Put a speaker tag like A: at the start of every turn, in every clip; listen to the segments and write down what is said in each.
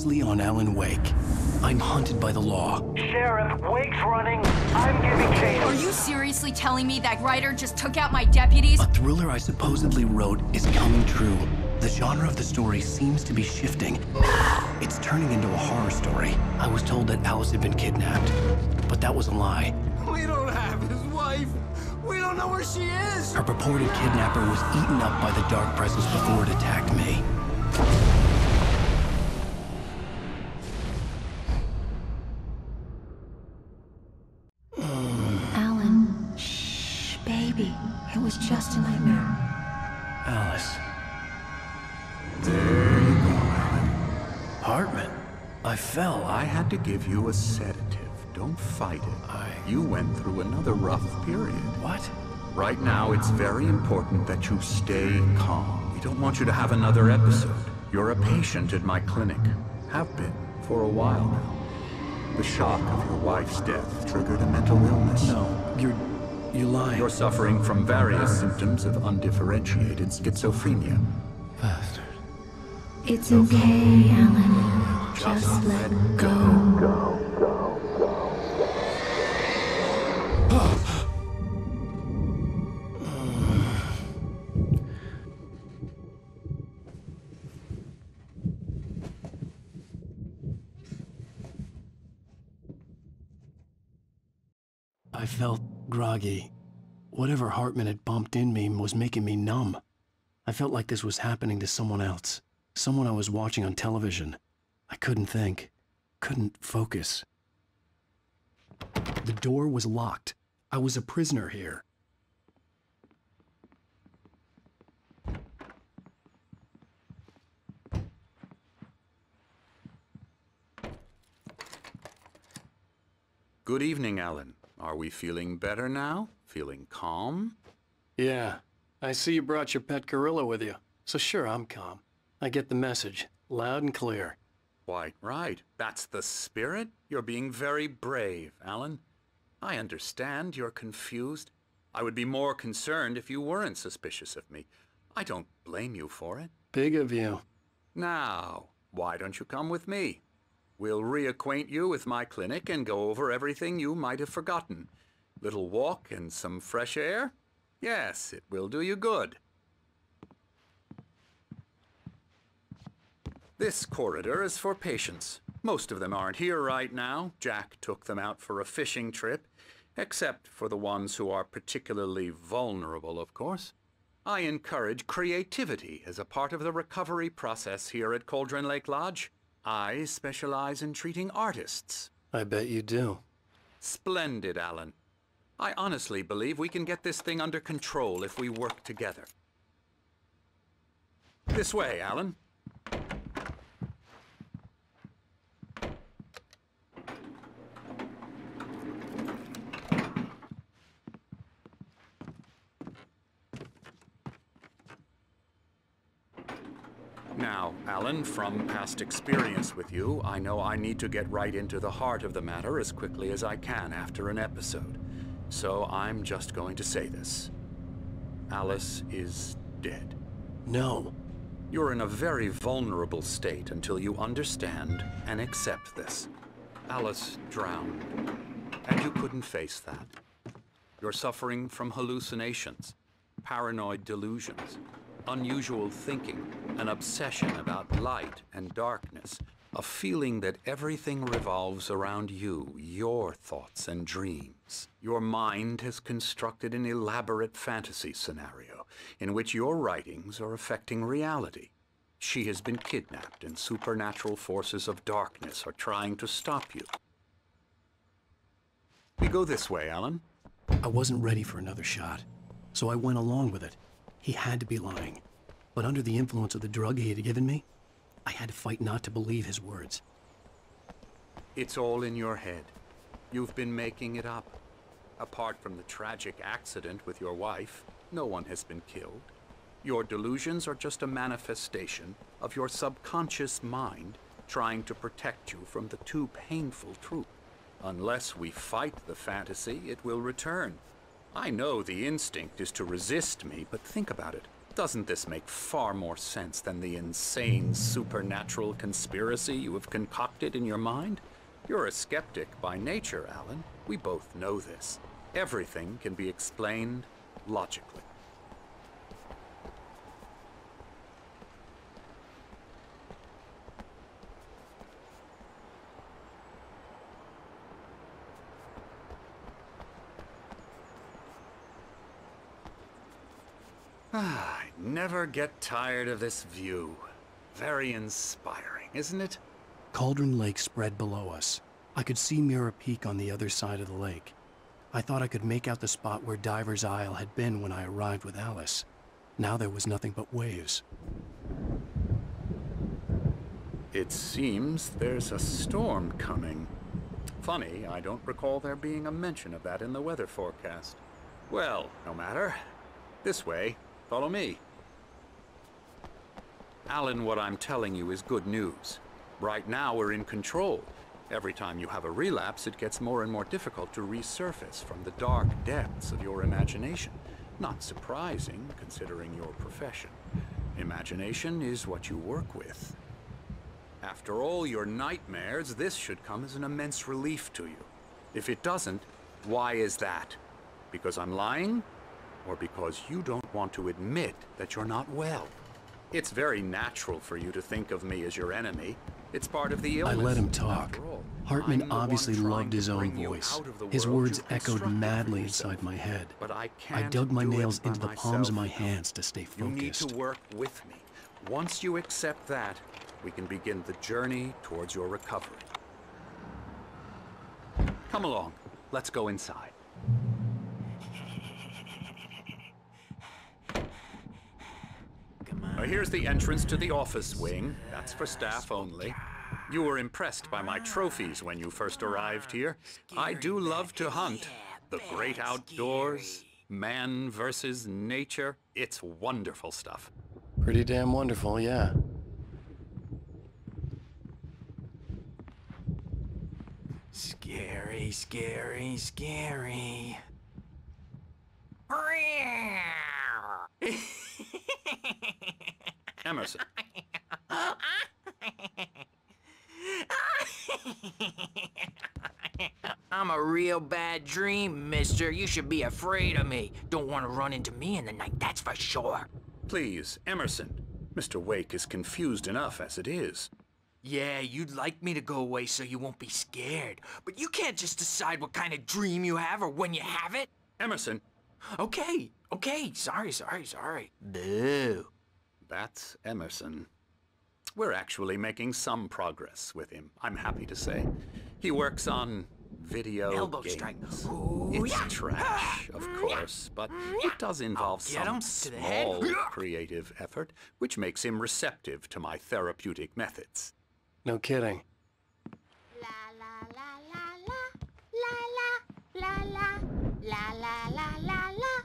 A: closely on Alan Wake. I'm hunted by the law.
B: Sheriff, Wake's running. I'm giving chase.
C: Are you seriously telling me that writer just took out my deputies?
A: A thriller I supposedly wrote is coming true. The genre of the story seems to be shifting. It's turning into a horror story. I was told that Alice had been kidnapped, but that was a lie.
D: We don't have his wife. We don't know where she is.
A: Her purported kidnapper was eaten up by the dark presence before it attacked me.
E: Alan, shh, baby. It was just a nightmare.
A: Alice.
D: There you go, Alan.
A: Hartman. I fell.
D: I had to give you a sedative. Don't fight it. You went through another rough period.
A: What?
D: Right now, it's very important that you stay calm. We don't want you to have another episode. You're a patient at my clinic. Have been for a while now. The shock of your wife's death triggered a mental illness.
A: No, you're lying.
D: You're suffering from various symptoms of undifferentiated schizophrenia.
A: Bastard.
E: It's okay, Alan. Just let go.
A: I felt groggy. Whatever Hartman had bumped in me was making me numb. I felt like this was happening to someone else. Someone I was watching on television. I couldn't think. Couldn't focus. The door was locked. I was a prisoner here.
D: Good evening, Alan. Are we feeling better now? Feeling calm?
A: Yeah. I see you brought your pet gorilla with you. So sure, I'm calm. I get the message. Loud and clear.
D: Quite right. That's the spirit. You're being very brave, Alan. I understand you're confused. I would be more concerned if you weren't suspicious of me. I don't blame you for it.
A: Big of you.
D: Now, why don't you come with me? We'll reacquaint you with my clinic and go over everything you might have forgotten. Little walk and some fresh air? Yes, it will do you good. This corridor is for patients. Most of them aren't here right now. Jack took them out for a fishing trip, except for the ones who are particularly vulnerable, of course. I encourage creativity as a part of the recovery process here at Cauldron Lake Lodge. I specialize in treating artists.
A: I bet you do.
D: Splendid, Alan. I honestly believe we can get this thing under control if we work together. This way, Alan. Now, Alan, from past experience with you, I know I need to get right into the heart of the matter as quickly as I can after an episode. So I'm just going to say this. Alice is dead.
A: No.
D: You're in a very vulnerable state until you understand and accept this. Alice drowned, and you couldn't face that. You're suffering from hallucinations, paranoid delusions, unusual thinking, an obsession about light and darkness, a feeling that everything revolves around you, your thoughts and dreams. Your mind has constructed an elaborate fantasy scenario in which your writings are affecting reality. She has been kidnapped and supernatural forces of darkness are trying to stop you. We go this way, Alan.
A: I wasn't ready for another shot, so I went along with it. He had to be lying. But under the influence of the drug he had given me, I had to fight not to believe his words.
D: It's all in your head. You've been making it up. Apart from the tragic accident with your wife, no one has been killed. Your delusions are just a manifestation of your subconscious mind trying to protect you from the too painful truth. Unless we fight the fantasy, it will return. I know the instinct is to resist me, but think about it. Doesn't this make far more sense than the insane supernatural conspiracy you have concocted in your mind? You're a skeptic by nature, Alan. We both know this. Everything can be explained logically. I never get tired of this view. Very inspiring, isn't it?
A: Cauldron Lake spread below us. I could see Mirror Peak on the other side of the lake. I thought I could make out the spot where Diver's Isle had been when I arrived with Alice. Now there was nothing but waves.
D: It seems there's a storm coming. Funny, I don't recall there being a mention of that in the weather forecast. Well, no matter. This way. Follow me. Alan, what I'm telling you is good news. Right now we're in control. Every time you have a relapse, it gets more and more difficult to resurface from the dark depths of your imagination. Not surprising, considering your profession. Imagination is what you work with. After all your nightmares, this should come as an immense relief to you. If it doesn't, why is that? Because I'm lying? Or because you don't want to admit that you're not well? It's very natural for you to think of me as your enemy. It's part of the illness.
A: I let him talk. Hartman obviously loved his own voice. His words echoed madly inside my head.
D: But I
A: dug my nails into the palms of my hands to stay
D: You need
A: focused.
D: to work with me. Once you accept that, we can begin the journey towards your recovery. Come along. Let's go inside. Here's the entrance to the office wing. That's for staff only. You were impressed by my trophies when you first arrived here. I do love to hunt. The great outdoors, man versus nature. It's wonderful stuff.
A: Pretty damn wonderful, yeah.
F: Scary, scary, scary.
D: Emerson.
F: I'm a real bad dream, mister. You should be afraid of me. Don't want to run into me in the night, that's for sure.
D: Please, Emerson. Mr. Wake is confused enough as it is.
F: Yeah, you'd like me to go away so you won't be scared. But you can't just decide what kind of dream you have or when you have it.
D: Emerson.
F: Okay, sorry. Boo.
D: That's Emerson. We're actually making some progress with him, I'm happy to say. He works on video
F: Elbow
D: games.
F: strike. Ooh,
D: It's
F: yeah.
D: trash, of course, but it does involve
F: Get
D: some
F: him to the head.
D: small creative effort, which makes him receptive to my therapeutic methods.
A: No kidding.
E: La la la la la la la la la la la la la la la la la la.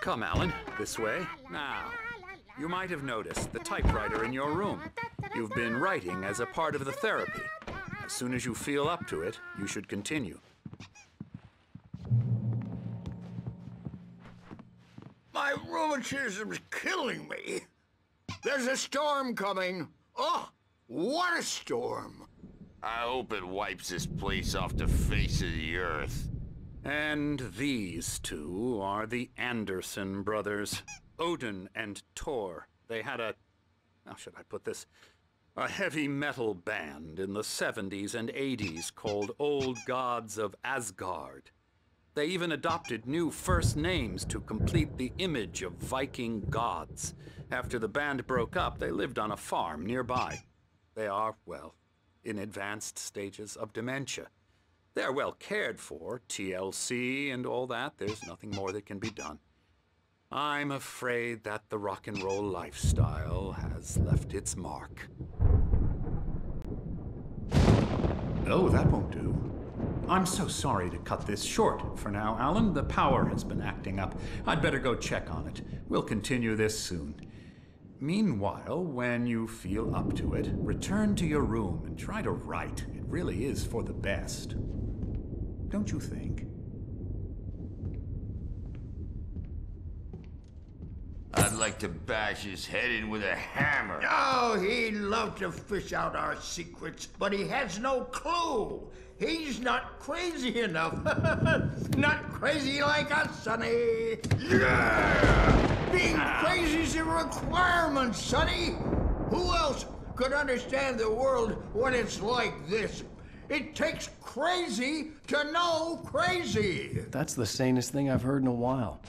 D: Come, Alan, this way. Now, you might have noticed the typewriter in your room. You've been writing as a part of the therapy. As soon as you feel up to it, you should continue.
G: My rheumatism's killing me. There's a storm coming. Oh, what a storm.
H: I hope it wipes this place off the face of the earth.
D: And these two are the Anderson brothers, Odin and Thor. They had a, how should I put this, a heavy metal band in the 70s and 80s called Old Gods of Asgard. They even adopted new first names to complete the image of Viking gods. After the band broke up, they lived on a farm nearby. They are, well, in advanced stages of dementia. They're well cared for, TLC and all that. There's nothing more that can be done. I'm afraid that the rock and roll lifestyle has left its mark. Oh, that won't do. I'm so sorry to cut this short for now, Alan. The power has been acting up. I'd better go check on it. We'll continue this soon. Meanwhile, when you feel up to it, return to your room and try to write. It really is for the best. Don't you think?
H: like to bash his head in with a hammer.
G: Oh, he'd love to fish out our secrets, but he has no clue. He's not crazy enough. Not crazy like us, Sonny.
H: Yeah!
G: Being crazy's a requirement, Sonny. Who else could understand the world when it's like this? It takes crazy to know crazy.
A: That's the sanest thing I've heard in a while.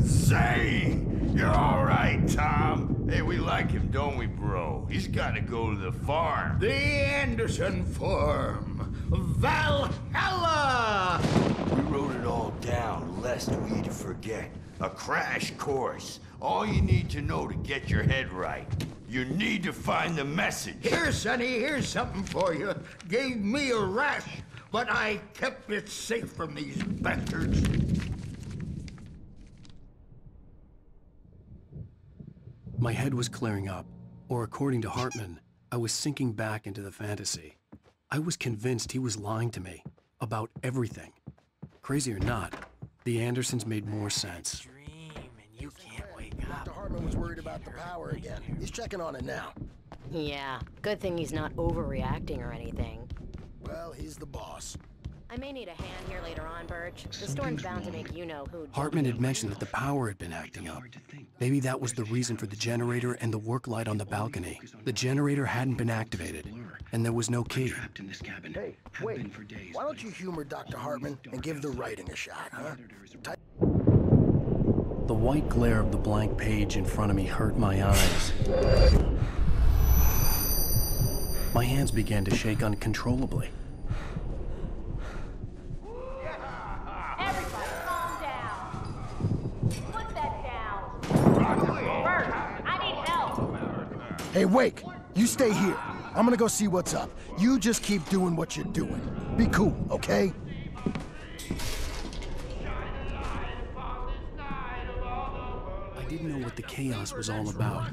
H: Say, you're all right, Tom. Hey, we like him, don't we, bro? He's got to go to the farm.
G: The Anderson Farm. Valhalla!
H: We wrote it all down, lest we'd forget. A crash course. All you need to know to get your head right. You need to find the message.
G: Here, Sonny, here's something for you. Gave me a rash, but I kept it safe from these bastards.
A: My head was clearing up, or according to Hartman, I was sinking back into the fantasy. I was convinced he was lying to me about everything. Crazy or not, the Andersons made more sense.
F: Dream and you can't wake up.
I: Dr. Hartman was worried about the power again. He's checking on it now.
J: Yeah, good thing he's not overreacting or anything.
I: Well, he's the boss.
J: I may need a hand here later on, Birch. The storm's bound to make you-know-who...
A: Hartman had mentioned that the power had been acting up. Maybe that was the reason for the generator and the work light on the balcony. The generator hadn't been activated, and there was no key.
I: Hey, wait. Why don't you humor Dr. Hartman and give the writing a shot, huh?
A: The white glare of the blank page in front of me hurt my eyes. My hands began to shake uncontrollably.
E: Everybody, calm down. Put that down. Bert, I need help.
I: Hey, Wake, you stay here. I'm gonna go see what's up. You just keep doing what you're doing. Be cool, okay?
A: I didn't know what the chaos was all about,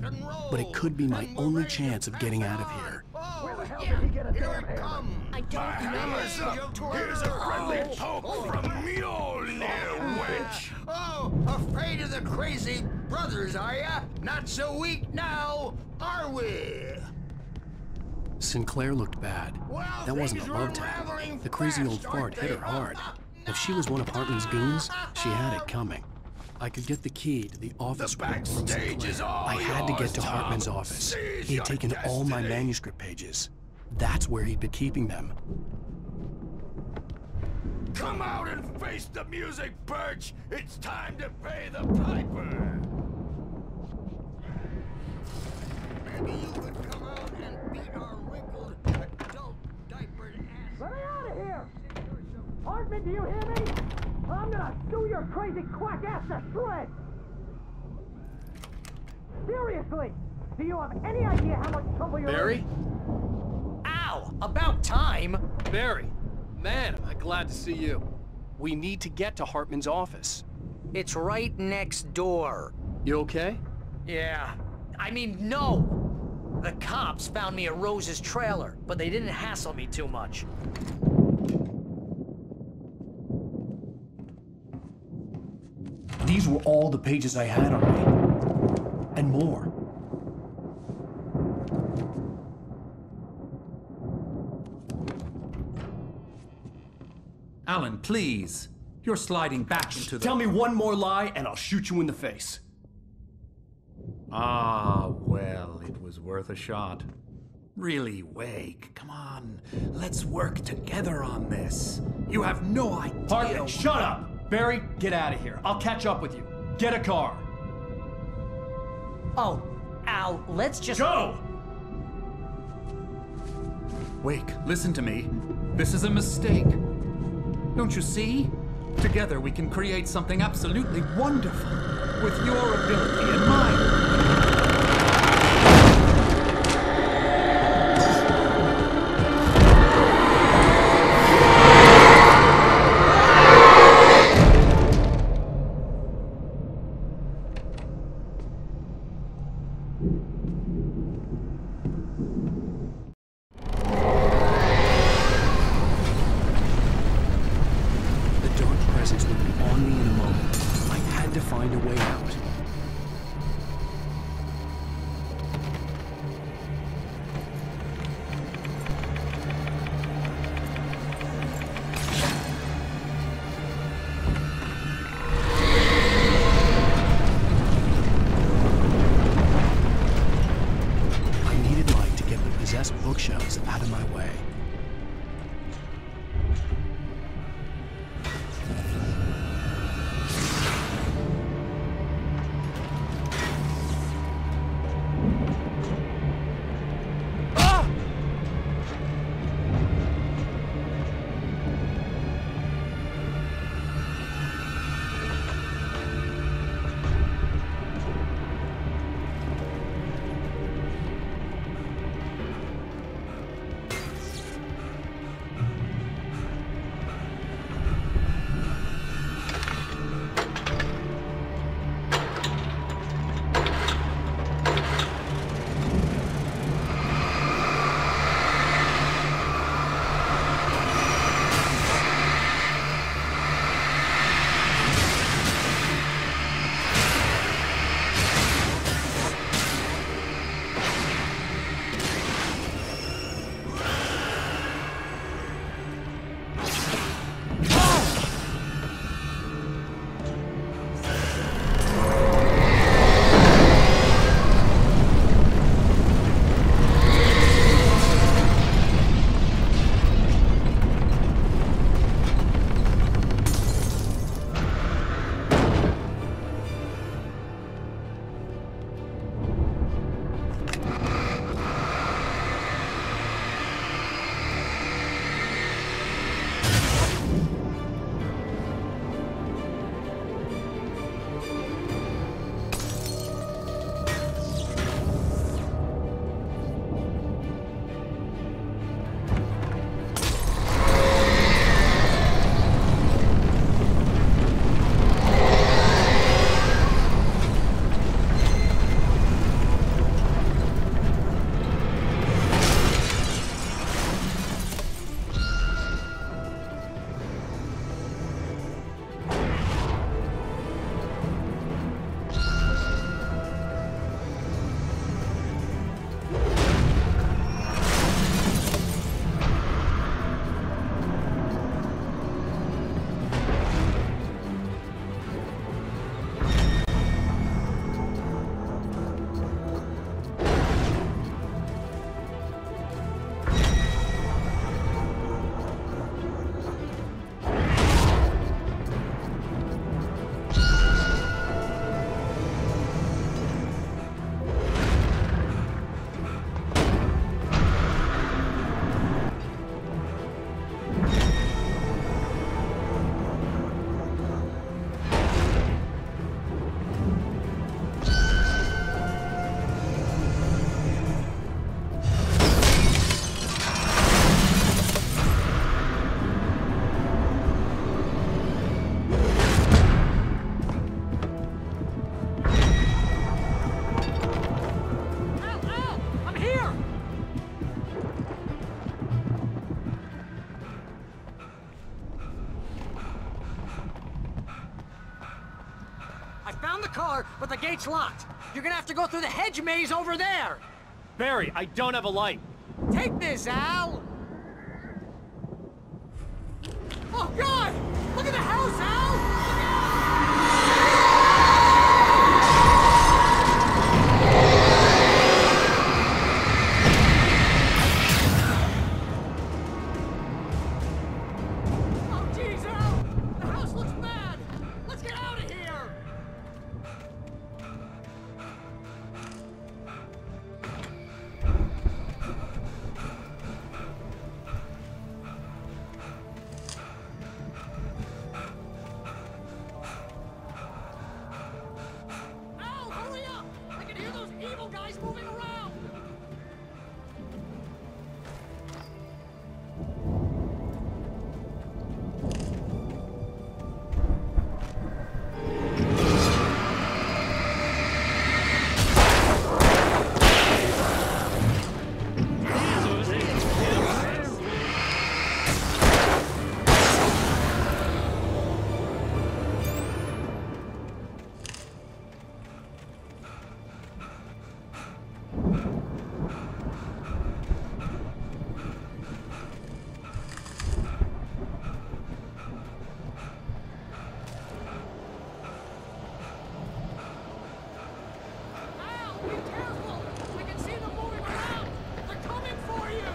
A: but it could be my only chance of getting out of here.
I: Where the hell did he get a damn hammer?
J: I don't know.
H: Here's a friendly poke from Mjolnir, wench.
G: Oh, afraid of the crazy brothers, are ya? Not so weak now, are we?
A: Sinclair looked bad. That wasn't a love tap. The crazy old fart hit her hard. If she was one of Hartman's goons, she had it coming. I could get the key to the office room from
H: backstage is
A: Sinclair.
H: all
A: I had to get to
H: yours,
A: Hartman's
H: Tom.
A: office.
H: Seize
A: He had
H: your
A: taken all my
H: destiny.
A: manuscript pages. That's where he'd been keeping them.
H: Come out and face the music, Birch. It's time to pay the piper.
G: Maybe you could come out and beat our wrinkled, adult, diapered ass.
B: Let me out of here! Hartman, do you hear me? I'm gonna sue your crazy quack ass to shreds! Seriously! Do you have any idea how much trouble you're
K: Barry?
B: in?
F: Ow! About time!
K: Barry! Man, am I glad to see you. We need to get to Hartman's office.
F: It's right next door.
K: You okay?
F: Yeah. I mean, no! The cops found me at Rose's trailer, but they didn't hassle me too much.
A: These were all the pages I had on me. And more.
L: Alan, please. You're sliding back into the...
K: Tell me one more lie and I'll shoot you in the face.
L: Ah, well, it was worth a shot. Really, Wake, come on. Let's work together on this. You have no idea...
K: Hartman, shut up! Barry, get out of here. I'll catch up with you. Get a car.
F: Oh, Al, let's just...
K: Go!
L: Wake, listen to me. This is a mistake. Don't you see? Together we can create something absolutely wonderful. With your ability and mine.
A: The dark presence would be on me in a moment. I had to find a way
B: but the gate's locked. You're gonna have to go through the hedge maze over there.
K: Barry, I don't have a light.
B: Take this, Al. Oh, God! Look at the house, Al! Look Oh, jeez, Al! The house looks bad! Let's get out of here! Al, hurry up! I can hear those evil guys moving around! Al, be careful! I can see them moving around! They're coming for you!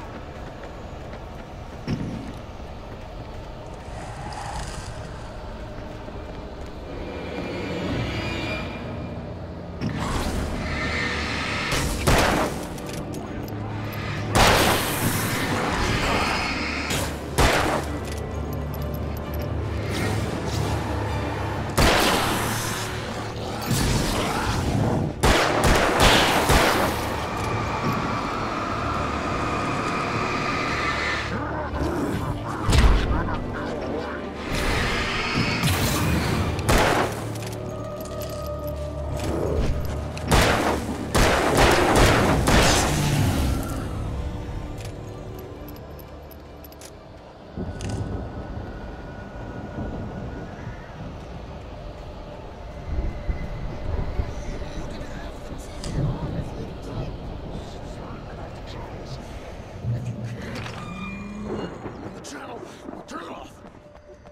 I: The channel. Turn it off.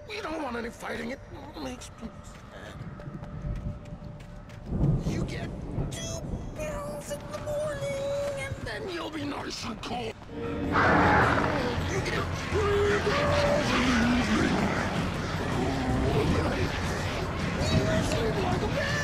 I: We don't want any fighting. It makes people sad. You get 2 pills in the morning, and then you'll be nice and cold. You get 3 pills in the evening. You sleep like a baby.